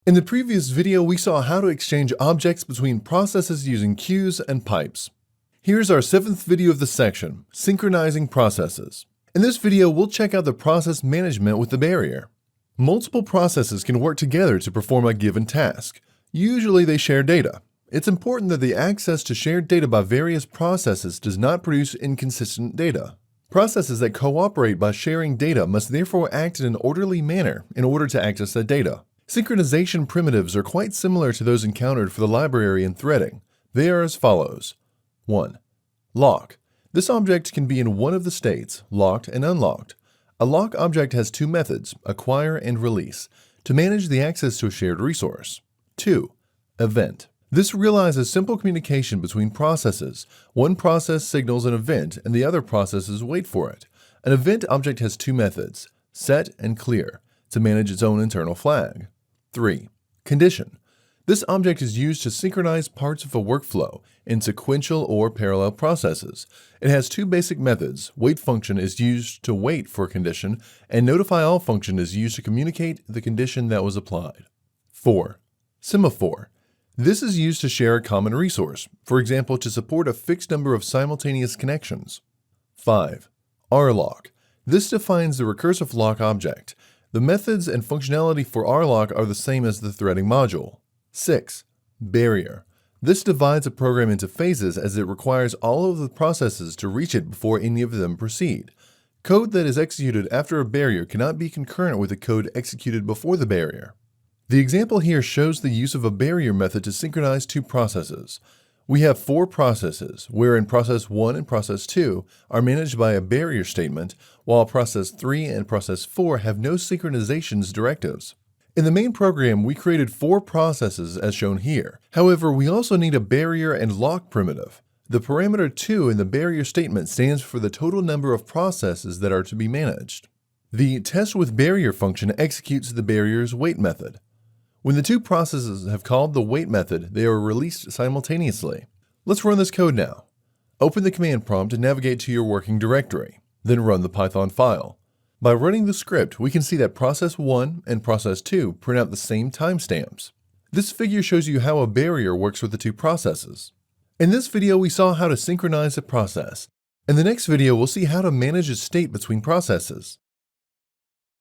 In the previous video, we saw how to exchange objects between processes using queues and pipes. Here's our 7th video of the section, Synchronizing Processes. In this video, we'll check out the process management with the barrier. Multiple processes can work together to perform a given task. Usually they share data. It's important that the access to shared data by various processes does not produce inconsistent data. Processes that cooperate by sharing data must therefore act in an orderly manner in order to access that data. Synchronization primitives are quite similar to those encountered for the library and threading. They are as follows. 1. Lock. This object can be in one of the states, locked and unlocked. A lock object has two methods, acquire and release, to manage the access to a shared resource. 2. Event. This realizes simple communication between processes. One process signals an event and the other processes wait for it. An event object has two methods, set and clear, to manage its own internal flag. 3. Condition. This object is used to synchronize parts of a workflow in sequential or parallel processes. It has two basic methods. Wait function is used to wait for a condition, and notify all function is used to communicate the condition that was applied. 4. Semaphore. This is used to share a common resource, for example, to support a fixed number of simultaneous connections. 5. rlock. This defines the recursive lock object. The methods and functionality for rlock are the same as the threading module. 6. Barrier. This divides a program into phases as it requires all of the processes to reach it before any of them proceed. Code that is executed after a barrier cannot be concurrent with the code executed before the barrier. The example here shows the use of a barrier method to synchronize two processes. We have 4 processes, wherein process 1 and process 2 are managed by a barrier statement, while process 3 and process 4 have no synchronizations directives. In the main program, we created 4 processes as shown here. However, we also need a barrier and lock primitive. The parameter 2 in the barrier statement stands for the total number of processes that are to be managed. The test with barrier function executes the barrier's wait method. When the two processes have called the wait method, they are released simultaneously. Let's run this code now. Open the command prompt and navigate to your working directory. Then run the Python file. By running the script, we can see that process 1 and process 2 print out the same timestamps. This figure shows you how a barrier works with the two processes. In this video, we saw how to synchronize a process. In the next video, we'll see how to manage a state between processes.